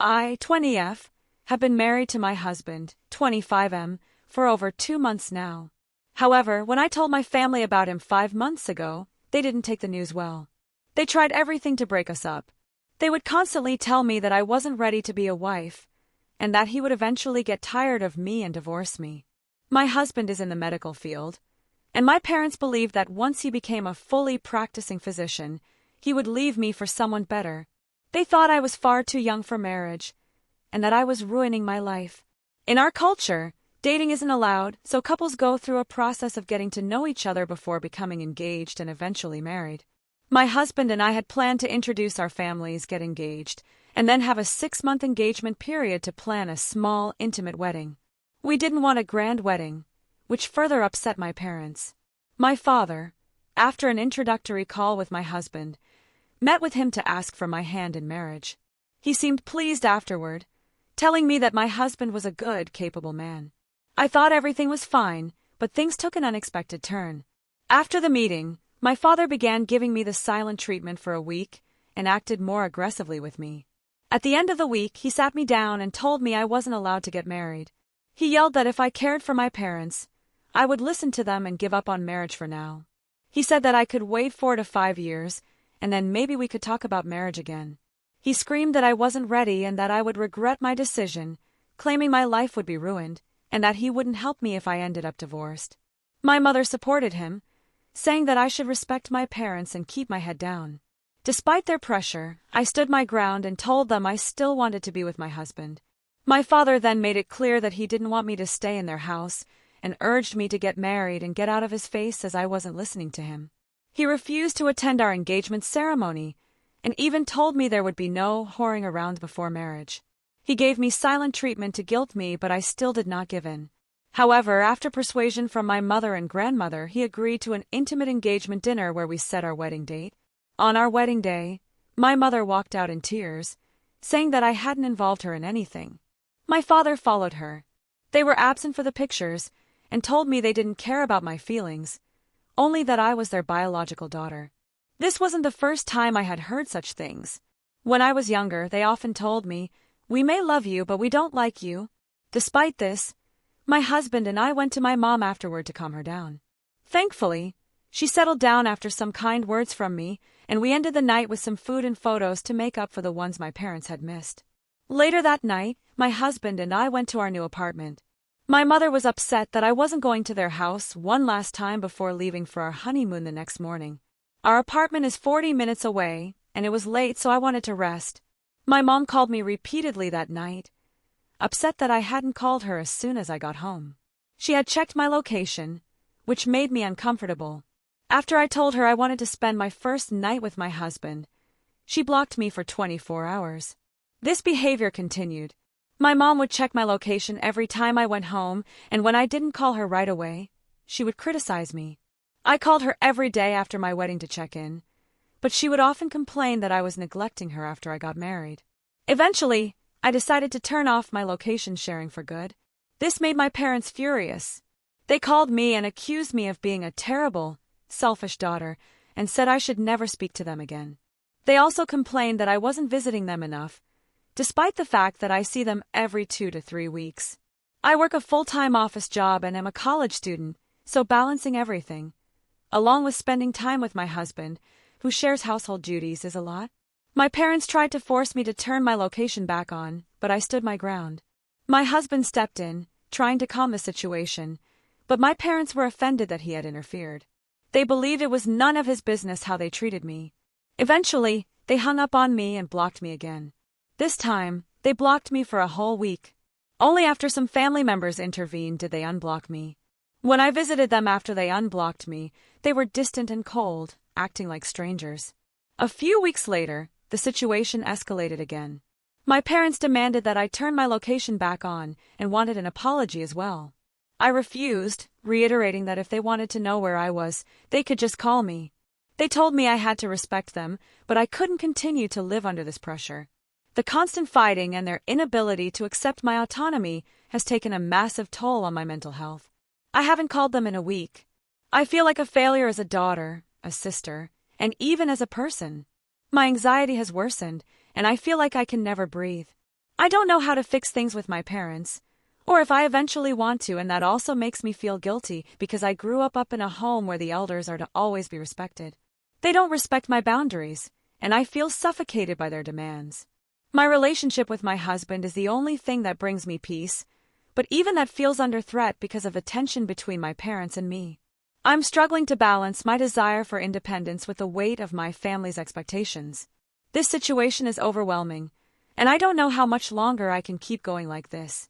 I, 20F, have been married to my husband, 25M, for over 2 months now. However, when I told my family about him 5 months ago, they didn't take the news well. They tried everything to break us up. They would constantly tell me that I wasn't ready to be a wife, and that he would eventually get tired of me and divorce me. My husband is in the medical field, and my parents believed that once he became a fully practicing physician, he would leave me for someone better. They thought I was far too young for marriage, and that I was ruining my life. In our culture, dating isn't allowed, so couples go through a process of getting to know each other before becoming engaged and eventually married. My husband and I had planned to introduce our families, get engaged, and then have a 6-month engagement period to plan a small, intimate wedding. We didn't want a grand wedding, which further upset my parents. My father, after an introductory call with my husband, met with him to ask for my hand in marriage. He seemed pleased afterward, telling me that my husband was a good, capable man. I thought everything was fine, but things took an unexpected turn. After the meeting, my father began giving me the silent treatment for a week and acted more aggressively with me. At the end of the week, he sat me down and told me I wasn't allowed to get married. He yelled that if I cared for my parents, I would listen to them and give up on marriage for now. He said that I could wait 4 to 5 years, and then maybe we could talk about marriage again. He screamed that I wasn't ready and that I would regret my decision, claiming my life would be ruined, and that he wouldn't help me if I ended up divorced. My mother supported him, saying that I should respect my parents and keep my head down. Despite their pressure, I stood my ground and told them I still wanted to be with my husband. My father then made it clear that he didn't want me to stay in their house and urged me to get married and get out of his face as I wasn't listening to him. He refused to attend our engagement ceremony and even told me there would be no whoring around before marriage. He gave me silent treatment to guilt me, but I still did not give in. However, after persuasion from my mother and grandmother, he agreed to an intimate engagement dinner where we set our wedding date. On our wedding day, my mother walked out in tears, saying that I hadn't involved her in anything. My father followed her. They were absent for the pictures and told me they didn't care about my feelings, only that I was their biological daughter. This wasn't the first time I had heard such things. When I was younger, they often told me, "We may love you, but we don't like you." Despite this, my husband and I went to my mom afterward to calm her down. Thankfully, she settled down after some kind words from me, and we ended the night with some food and photos to make up for the ones my parents had missed. Later that night, my husband and I went to our new apartment. My mother was upset that I wasn't going to their house one last time before leaving for our honeymoon the next morning. Our apartment is 40 minutes away, and it was late, so I wanted to rest. My mom called me repeatedly that night, upset that I hadn't called her as soon as I got home. She had checked my location, which made me uncomfortable. After I told her I wanted to spend my first night with my husband, she blocked me for 24 hours. This behavior continued. My mom would check my location every time I went home, and when I didn't call her right away, she would criticize me. I called her every day after my wedding to check in, but she would often complain that I was neglecting her after I got married. Eventually, I decided to turn off my location sharing for good. This made my parents furious. They called me and accused me of being a terrible, selfish daughter and said I should never speak to them again. They also complained that I wasn't visiting them enough, despite the fact that I see them every 2 to 3 weeks. I work a full-time office job and am a college student, so balancing everything, along with spending time with my husband, who shares household duties, is a lot. My parents tried to force me to turn my location back on, but I stood my ground. My husband stepped in, trying to calm the situation, but my parents were offended that he had interfered. They believed it was none of his business how they treated me. Eventually, they hung up on me and blocked me again. This time, they blocked me for a whole week. Only after some family members intervened did they unblock me. When I visited them after they unblocked me, they were distant and cold, acting like strangers. A few weeks later, the situation escalated again. My parents demanded that I turn my location back on and wanted an apology as well. I refused, reiterating that if they wanted to know where I was, they could just call me. They told me I had to respect them, but I couldn't continue to live under this pressure. The constant fighting and their inability to accept my autonomy has taken a massive toll on my mental health. I haven't called them in a week. I feel like a failure as a daughter, a sister, and even as a person. My anxiety has worsened, and I feel like I can never breathe. I don't know how to fix things with my parents, or if I eventually want to, and that also makes me feel guilty because I grew up in a home where the elders are to always be respected. They don't respect my boundaries, and I feel suffocated by their demands. My relationship with my husband is the only thing that brings me peace, but even that feels under threat because of the tension between my parents and me. I'm struggling to balance my desire for independence with the weight of my family's expectations. This situation is overwhelming, and I don't know how much longer I can keep going like this.